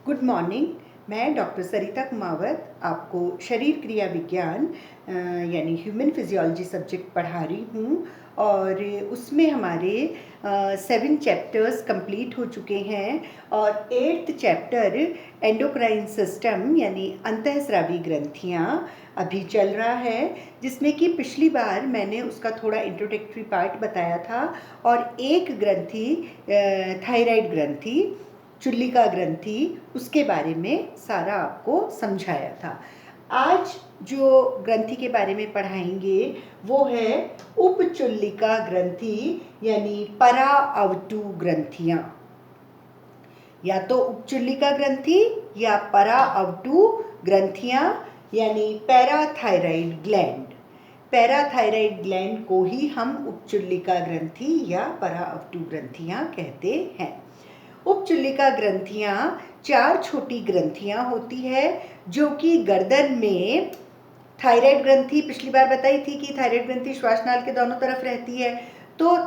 Good morning. मैं doctor सरिता कुमावत आपको शरीर क्रिया विज्ञान यानी ह्यूमन फिजियोलॉजी सब्जेक्ट पढ़ा रही हूँ और उसमें हमारे 7 चैप्टर्स कंप्लीट हो चुके हैं और 8th चैप्टर एंडोक्राइन सिस्टम यानी अंतःस्रावी ग्रंथियाँ अभी चल रहा है, जिसमें कि पिछली बार मैंने उसका थोड़ा इंट्रोडक्टरी पार्ट बताया था और एक ग्रंथि थायराइड ग्रंथि, चुल्लिका ग्रंथि, उसके बारे में सारा आपको समझाया था। आज जो ग्रंथि के बारे में पढ़ाएंगे वो है उपचुल्लिका ग्रंथि यानी परा अवटु ग्रंथियाँ। या तो उपचुल्लिका ग्रंथि या परा अवटु ग्रंथियाँ यानी पैराथायराइड ग्लैंड। पैराथायराइड ग्लैंड को ही हम उपचुल्लिका ग्रंथि या परा अवटु ग्रंथियाँ कहते हैं। उपचुल्लिका ग्रंथियाँ 4 छोटी ग्रंथियाँ होती है जो कि गर्दन में थायराइड ग्रंथि पिछली बार बताई थी कि थायराइड ग्रंथि श्वासनाल के दोनों तरफ रहती है, तो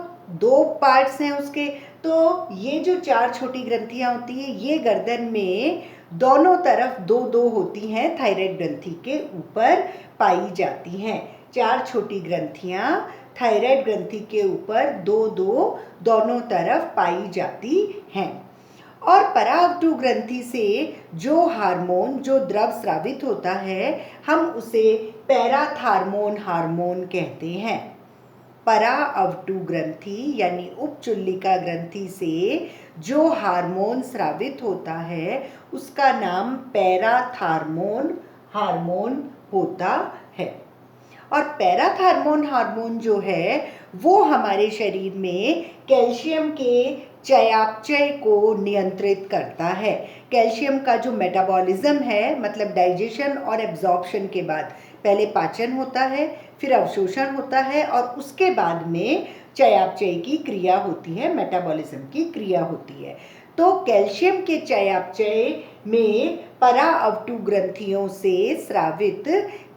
2 पार्ट्स हैं उसके। तो ये जो 4 छोटी ग्रंथियाँ होती हैं ये गर्दन में दोनों तरफ 2-2 होती हैं, थायराइड ग्रंथि के ऊपर पाई जाती हैं। 4 छोटी ग्रंथियाँ थायराइड ग्रंथि के ऊपर 2-2 दोनों तरफ पाई जाती हैं। और पराअवटु ग्रंथि से जो हार्मोन, जो द्रव स्रावित होता है, हम उसे पैराथार्मोन हार्मोन कहते हैं। पराअवटु ग्रंथि यानी उपचुल्लिका ग्रंथि से जो हार्मोन स्रावित होता है उसका नाम पैराथार्मोन हार्मोन होता है। और पैराथार्मोन हार्मोन जो है वो हमारे शरीर में कैल्शियम के चयापचय को नियंत्रित करता है। कैल्शियम का जो मेटाबॉलिज्म है, मतलब डाइजेशन और एब्जॉर्प्शन के बाद पहले पाचन होता है, फिर अवशोषण होता है और उसके बाद में चयापचय की क्रिया होती है, मेटाबॉलिज्म की क्रिया होती है। तो कैल्शियम के चयापचय में पराअवटु ग्रंथियों से स्रावित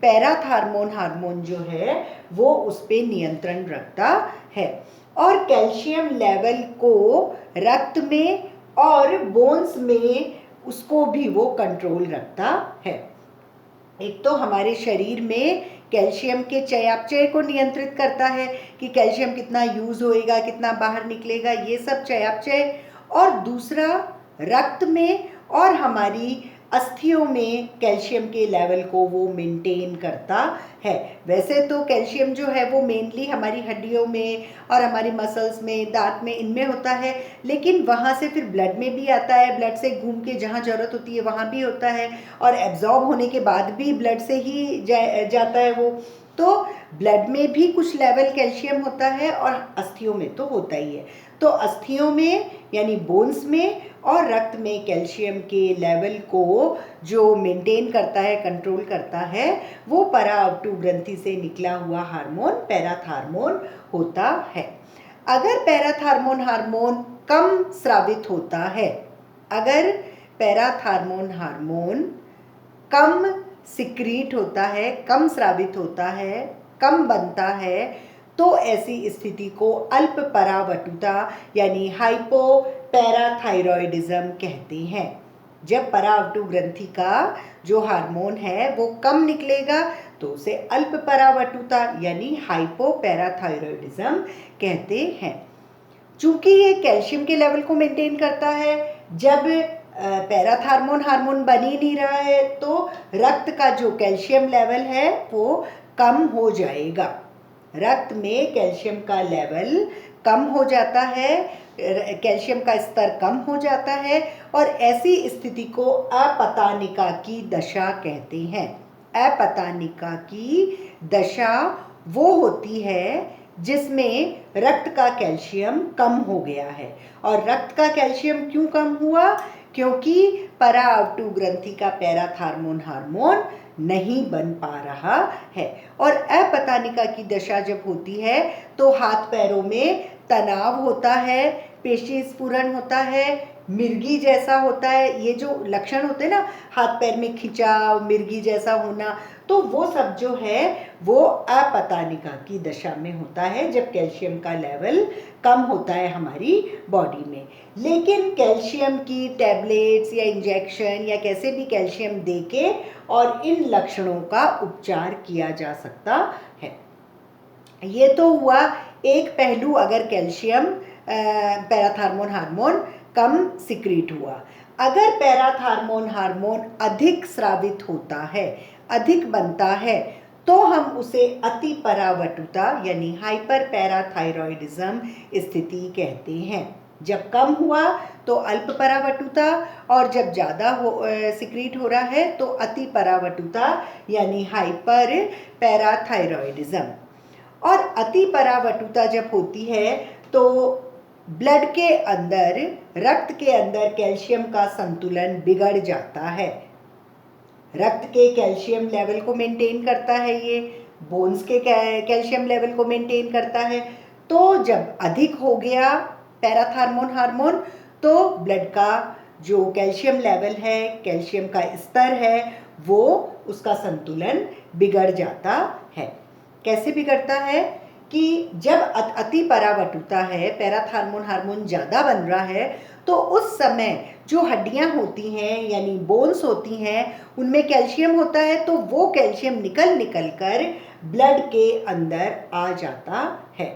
पैराथार्मोन हार्मोन जो है वो उस पर नियंत्रण रखता है और कैल्शियम लेवल को रक्त में और बोन्स में उसको भी वो कंट्रोल रखता है। एक तो हमारे शरीर में कैल्शियम के चयापचय को नियंत्रित करता है कि कैल्शियम कितना यूज होएगा, कितना बाहर निकलेगा, ये सब चयापचय। और दूसरा रक्त में और हमारी अस्थियों में कैल्शियम के लेवल को वो मेंटेन करता है। वैसे तो कैल्शियम जो है वो मेनली हमारी हड्डियों में और हमारी मसल्स में, दांत में, इनमें होता है, लेकिन वहाँ से फिर ब्लड में भी आता है, ब्लड से घूम के जहाँ ज़रूरत होती है वहाँ भी होता है और एब्जॉर्ब होने के बाद भी ब्लड से ही जाता है वो। तो ब्लड में भी कुछ लेवल कैल्शियम होता है और अस्थियों में तो होता ही है। तो अस्थियों में यानी बोन्स में और रक्त में कैल्शियम के लेवल को जो मेंटेन करता है, कंट्रोल करता है, वो पराअवटु ग्रंथि से निकला हुआ हार्मोन पैराथार्मोन होता है। अगर पैराथार्मोन हार्मोन कम स्रावित होता है, अगर पैराथार्मोन हार्मोन कम सिक्रीट होता है, कम स्रावित होता है, कम बनता है, तो ऐसी स्थिति को अल्प परावटुता यानी हाइपोपैराथायरॉयडिज्म कहते हैं। जब परावटु ग्रंथि का जो हार्मोन है वो कम निकलेगा तो उसे अल्प परावटुता यानी हाइपोपैराथायरॉयडिज्म कहते हैं। चूंकि ये कैल्शियम के लेवल को मेंटेन करता है, जब पैराथार्मोन हार्मोन बन ही नहीं रहा है तो रक्त का जो कैल्शियम लेवल है वो कम हो जाएगा। रक्त में कैल्शियम का लेवल कम हो जाता है, कैल्शियम का स्तर कम हो जाता है और ऐसी स्थिति को अपतानिका की दशा कहते हैं। अपतानिका की दशा वो होती है जिसमें रक्त का कैल्शियम कम हो गया है। और रक्त का कैल्शियम क्यों कम हुआ? क्योंकि पराअवटु ग्रंथि का पैराथार्मोन हार्मोन नहीं बन पा रहा है। और अपतानिका की दशा जब होती है तो हाथ पैरों में तनाव होता है, पेशी स्फुरण होता है, मिर्गी जैसा होता है। ये जो लक्षण होते हैं ना, हाथ पैर में खिंचाव, मिर्गी जैसा होना, तो वो सब जो है वो अपतानिका की दशा में होता है, जब कैल्शियम का लेवल कम होता है हमारी बॉडी में। लेकिन कैल्शियम की टैबलेट्स या इंजेक्शन या कैसे भी कैल्शियम देके और इन लक्षणों का उपचार किया जा सकता है। ये तो हुआ एक पहलू, अगर कैल्शियम पैराथार्मोन हार्मोन कम सिक्रीट हुआ। अगर पैराथार्मोन हार्मोन अधिक स्रावित होता है, अधिक बनता है, तो हम उसे अति परावटुता यानी हाइपर पैराथायरॉयडिज्म स्थिति कहते हैं। जब कम हुआ तो अल्प परावटुता, और जब ज़्यादा सिक्रीट हो रहा है तो अति परावटुता यानी हाइपर पैराथायरॉयडिज्म। और अति परावटुता जब होती है तो ब्लड के अंदर, रक्त के अंदर कैल्शियम का संतुलन बिगड़ जाता है। रक्त के कैल्शियम लेवल को मेंटेन करता है, ये बोन्स के कैल्शियम लेवल को मेंटेन करता है। तो जब अधिक हो गया पैराथार्मोन हार्मोन तो ब्लड का जो कैल्शियम लेवल है, कैल्शियम का स्तर है, वो उसका संतुलन बिगड़ जाता है। कैसे बिगड़ता है कि जब अति परावटुता है, पैराथार्मोन हार्मोन ज़्यादा बन रहा है, तो उस समय जो हड्डियां होती हैं यानी बोन्स होती हैं, उनमें कैल्शियम होता है, तो वो कैल्शियम निकल कर ब्लड के अंदर आ जाता है।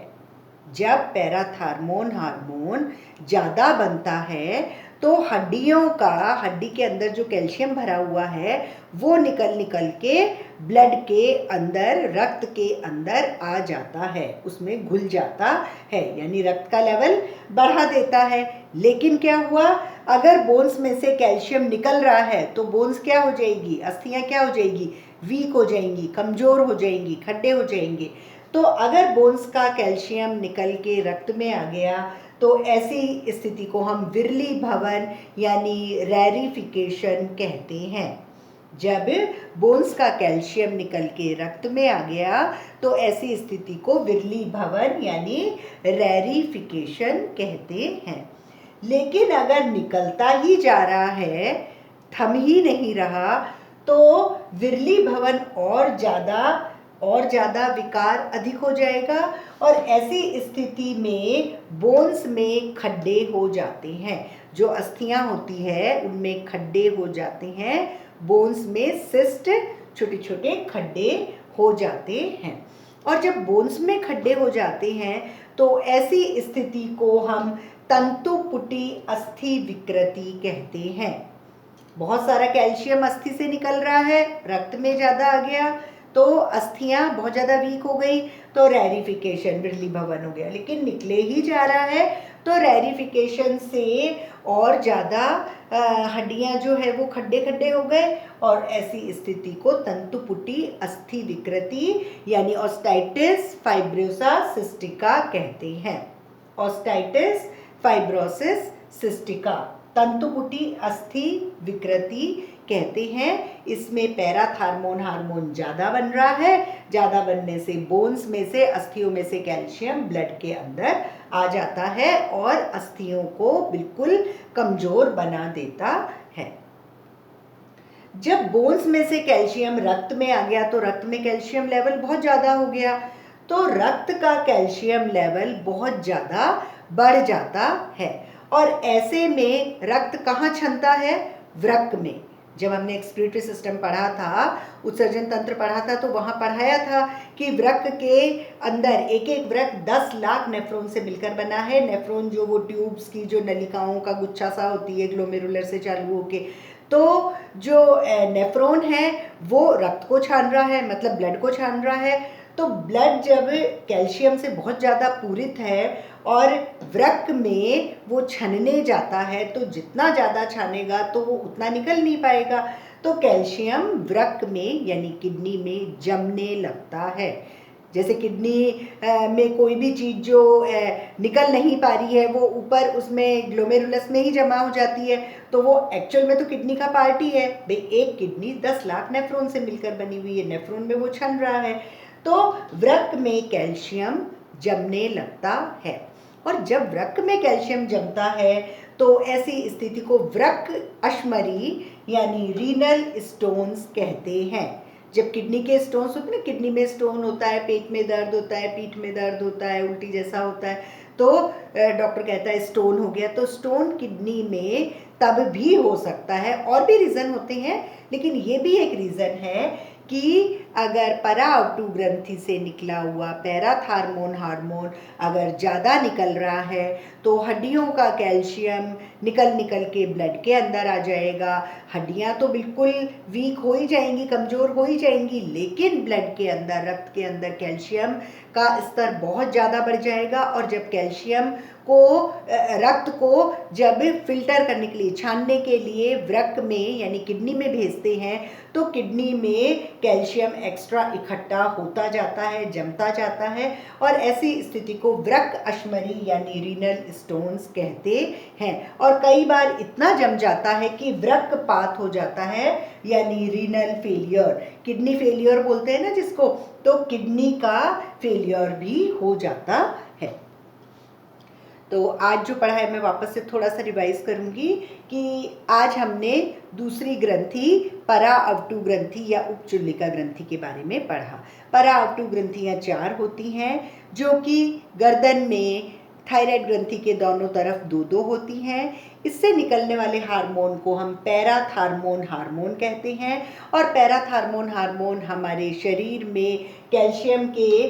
जब पैराथार्मोन हार्मोन ज़्यादा बनता है तो हड्डी के अंदर जो कैल्शियम भरा हुआ है वो निकल के ब्लड के अंदर, रक्त के अंदर आ जाता है, उसमें घुल जाता है, यानी रक्त का लेवल बढ़ा देता है। लेकिन क्या हुआ, अगर बोन्स में से कैल्शियम निकल रहा है तो बोन्स क्या हो जाएगी, अस्थियां क्या हो जाएगी, वीक हो जाएंगी, कमज़ोर हो जाएंगी, खड्डे हो जाएंगे। तो अगर बोन्स का कैल्शियम निकल के रक्त में आ गया तो ऐसी स्थिति को हम विरली भवन यानी रैरिफिकेशन कहते हैं। जब बोन्स का कैल्शियम निकल के रक्त में आ गया तो ऐसी स्थिति को विरली भवन यानी रैरिफिकेशन कहते हैं। लेकिन अगर निकलता ही जा रहा है, थम ही नहीं रहा, तो विरली भवन और ज़्यादा विकार अधिक हो जाएगा और ऐसी स्थिति में बोन्स में खड्डे हो जाते हैं। जो अस्थियां होती है उनमें खड्डे हो जाते हैं, बोन्स में सिस्ट, छोटे छोटे खड्डे हो जाते हैं। और जब बोन्स में खड्डे हो जाते हैं तो ऐसी स्थिति को हम तंतुपुटी अस्थि विकृति कहते हैं। बहुत सारा कैल्शियम अस्थि से निकल रहा है, रक्त में ज़्यादा आ गया तो अस्थियां बहुत ज़्यादा वीक हो गई, तो रैरिफिकेशन, विरली भवन हो गया। लेकिन निकले ही जा रहा है तो रैरिफिकेशन से और ज़्यादा हड्डियां जो है वो खड्डे हो गए और ऐसी स्थिति को तंतुपुटी अस्थि विकृति यानी ऑस्टाइटिस फाइब्रोसा सिस्टिका कहते हैं। ऑस्टाइटिस फाइब्रोसिस सिस्टिका, तंतुपुटी अस्थि विकृति कहते हैं। इसमें पैराथार्मोन हार्मोन ज़्यादा बन रहा है, ज़्यादा बनने से बोन्स में से, अस्थियों में से कैल्शियम ब्लड के अंदर आ जाता है और अस्थियों को बिल्कुल कमज़ोर बना देता है। जब बोन्स में से कैल्शियम रक्त में आ गया तो रक्त में कैल्शियम लेवल बहुत ज़्यादा हो गया, तो रक्त का कैल्शियम लेवल बहुत ज़्यादा बढ़ जाता है। और ऐसे में रक्त कहाँ छनता है, वृक्क में। जब हमने एक्सक्रीटरी सिस्टम पढ़ा था, उत्सर्जन तंत्र पढ़ा था, तो वहाँ पढ़ाया था कि वृक्क के अंदर एक एक वृक्क 10 लाख नेफ्रॉन से मिलकर बना है। नेफ्रॉन जो वो ट्यूब्स की जो नलिकाओं का गुच्छा सा होती है ग्लोमेरुलर से चालू होके, तो जो नेफ्रॉन है वो रक्त को छान रहा है, मतलब ब्लड को छान रहा है। तो ब्लड जब कैल्शियम से बहुत ज़्यादा पूरित है और वृक्क में वो छनने जाता है, तो जितना ज़्यादा छानेगा तो वो उतना निकल नहीं पाएगा, तो कैल्शियम वृक्क में यानी किडनी में जमने लगता है। जैसे किडनी में कोई भी चीज़ जो निकल नहीं पा रही है वो ऊपर उसमें ग्लोमेरुलस में ही जमा हो जाती है, तो वो एक्चुअल में तो किडनी का पार्ट ही है भाई। एक किडनी 10 लाख नेफ्रॉन से मिलकर बनी हुई है, नेफ्रॉन में वो छन रहा है, तो वृक्क में कैल्शियम जमने लगता है। और जब वृक्क में कैल्शियम जमता है तो ऐसी स्थिति को वृक्क अश्मरी यानी रीनल स्टोन्स कहते हैं। जब किडनी के स्टोन्स होते हैं ना, किडनी में स्टोन होता है, पेट में दर्द होता है, पीठ में दर्द होता है, उल्टी जैसा होता है, तो डॉक्टर कहता है स्टोन हो गया। तो स्टोन किडनी में तब भी हो सकता है, और भी रीज़न होते हैं, लेकिन ये भी एक रीज़न है कि अगर पराअवटु ग्रंथि से निकला हुआ पैराथार्मोन हार्मोन अगर ज़्यादा निकल रहा है तो हड्डियों का कैल्शियम निकल निकल के ब्लड के अंदर आ जाएगा। हड्डियां तो बिल्कुल वीक हो ही जाएंगी, कमज़ोर हो ही जाएंगी, लेकिन ब्लड के अंदर, रक्त के अंदर कैल्शियम का स्तर बहुत ज़्यादा बढ़ जाएगा। और जब कैल्शियम को, रक्त को जब फिल्टर करने के लिए, छानने के लिए वृक्क में यानी किडनी में भेजते हैं, तो किडनी में कैल्शियम एक्स्ट्रा इकट्ठा होता जाता है, जमता जाता है, और ऐसी स्थिति को वृक्क अश्मरी यानी रीनल स्टोन्स कहते हैं। और कई बार इतना जम जाता है कि वृक्कपात हो जाता है, यानी रीनल फेलियर, किडनी फेलियर बोलते हैं ना जिसको, तो किडनी का फेलियर भी हो जाता है। तो आज जो पढ़ा है मैं वापस से थोड़ा सा रिवाइज करूंगी कि आज हमने दूसरी ग्रंथि पराअवटु ग्रंथि या उपचुल्लिका ग्रंथि के बारे में पढ़ा। पराअवटु ग्रंथियाँ 4 होती हैं, जो कि गर्दन में थायराइड ग्रंथि के दोनों तरफ 2-2 होती हैं। इससे निकलने वाले हार्मोन को हम पैराथार्मोन हार्मोन कहते हैं, और पैराथार्मोन हार्मोन हमारे शरीर में कैल्शियम के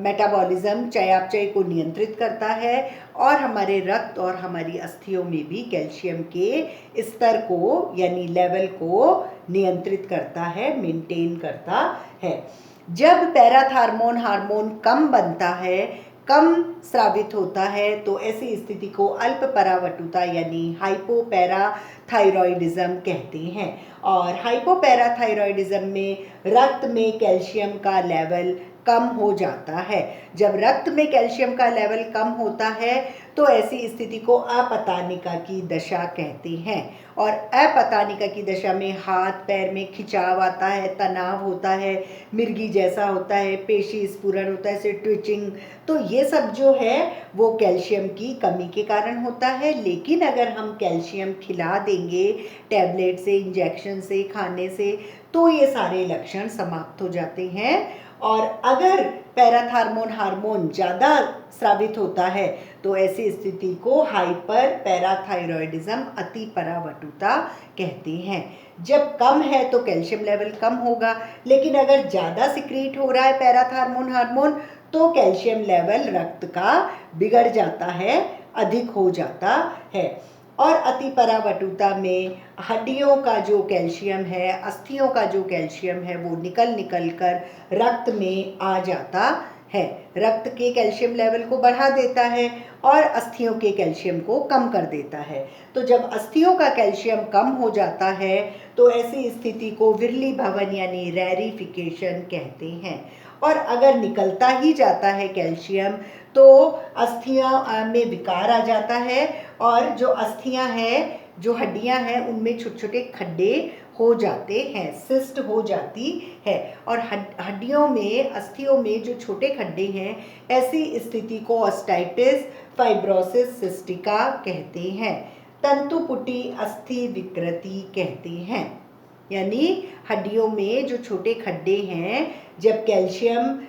मेटाबॉलिज्म, चयापचय को नियंत्रित करता है, और हमारे रक्त और हमारी अस्थियों में भी कैल्शियम के स्तर को यानी लेवल को नियंत्रित करता है, मेंटेन करता है। जब पैराथार्मोन हार्मोन कम बनता है, कम स्रावित होता है, तो ऐसी स्थिति को अल्प परावटुता यानी हाइपोपैराथायरॉयडिज्म कहते हैं। और हाइपोपैराथायरॉयडिज्म में रक्त में कैल्शियम का लेवल कम हो जाता है। जब रक्त में कैल्शियम का लेवल कम होता है तो ऐसी स्थिति को अपतानिका की दशा कहते हैं। और अपतानिका की दशा में हाथ पैर में खिंचाव आता है, तनाव होता है, मिर्गी जैसा होता है, पेशी स्फुरण होता है, ट्विचिंग, तो ये सब जो है वो कैल्शियम की कमी के कारण होता है। लेकिन अगर हम कैल्शियम खिला देंगे टैबलेट से, इंजेक्शन से, खाने से, तो ये सारे लक्षण समाप्त हो जाते हैं। और अगर पैराथार्मोन हार्मोन ज़्यादा स्रावित होता है तो ऐसी स्थिति को हाइपर पैराथायरॉयडिज्म, अति परावटुता कहते हैं। जब कम है तो कैल्शियम लेवल कम होगा, लेकिन अगर ज़्यादा सिक्रीट हो रहा है पैराथार्मोन हार्मोन तो कैल्शियम लेवल रक्त का बिगड़ जाता है, अधिक हो जाता है। और अति परावटुता में हड्डियों का जो कैल्शियम है, अस्थियों का जो कैल्शियम है, वो निकल निकल कर रक्त में आ जाता है, रक्त के कैल्शियम लेवल को बढ़ा देता है और अस्थियों के कैल्शियम को कम कर देता है। तो जब अस्थियों का कैल्शियम कम हो जाता है तो ऐसी स्थिति को विरली भवन यानी रेरिफिकेशन कहते हैं। और अगर निकलता ही जाता है कैल्शियम तो अस्थियां में विकार आ जाता है, और जो अस्थियां हैं, जो हड्डियां हैं, उनमें छोटे छोटे खड्डे हो जाते हैं, सिस्ट हो जाती है। और हड्डियों में, अस्थियों में जो छोटे खड्डे हैं, ऐसी स्थिति को ऑस्टाइटिस फाइब्रोसिस सिस्टिका कहते हैं। तंतुपुटी अस्थि विकृति कहते हैं, यानी हड्डियों में जो छोटे खड्डे हैं, जब कैल्शियम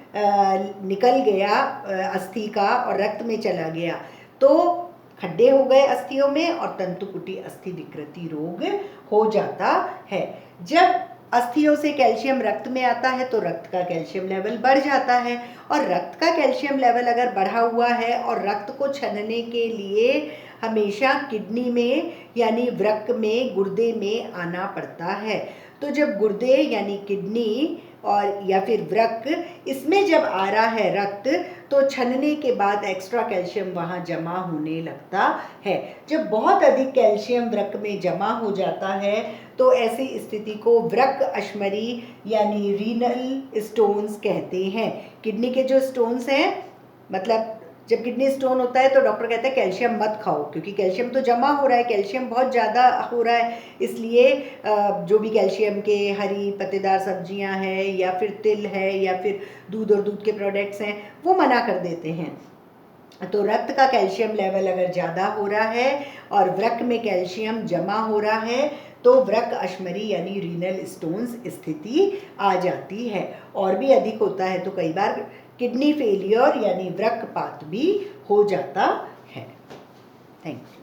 निकल गया अस्थि का और रक्त में चला गया तो खड्डे हो गए अस्थियों में और तंतुपुटी अस्थि विकृति रोग हो जाता है। जब अस्थियों से कैल्शियम रक्त में आता है तो रक्त का कैल्शियम लेवल बढ़ जाता है, और रक्त का कैल्शियम लेवल अगर बढ़ा हुआ है और रक्त को छानने के लिए हमेशा किडनी में यानी वृक्क में, गुर्दे में आना पड़ता है। तो जब गुर्दे यानी किडनी और या फिर वृक्क, इसमें जब आ रहा है रक्त, तो छनने के बाद एक्स्ट्रा कैल्शियम वहाँ जमा होने लगता है। जब बहुत अधिक कैल्शियम वृक्क में जमा हो जाता है तो ऐसी स्थिति को वृक्क अश्मरी यानी रीनल स्टोन्स कहते हैं। किडनी के जो स्टोन्स हैं, मतलब जब किडनी स्टोन होता है तो डॉक्टर कहता है कैल्शियम मत खाओ, क्योंकि कैल्शियम तो जमा हो रहा है, कैल्शियम बहुत ज़्यादा हो रहा है, इसलिए जो भी कैल्शियम के हरी पत्तेदार सब्जियां हैं या फिर तिल है या फिर दूध और दूध के प्रोडक्ट्स हैं वो मना कर देते हैं। तो रक्त का कैल्शियम लेवल अगर ज़्यादा हो रहा है और वृक्क में कैल्शियम जमा हो रहा है तो वृक्क अश्मरी यानी रीनल स्टोन्स स्थिति आ जाती है। और भी अधिक होता है तो कई बार किडनी फेलियर यानी वृक्कपात भी हो जाता है। Thank you.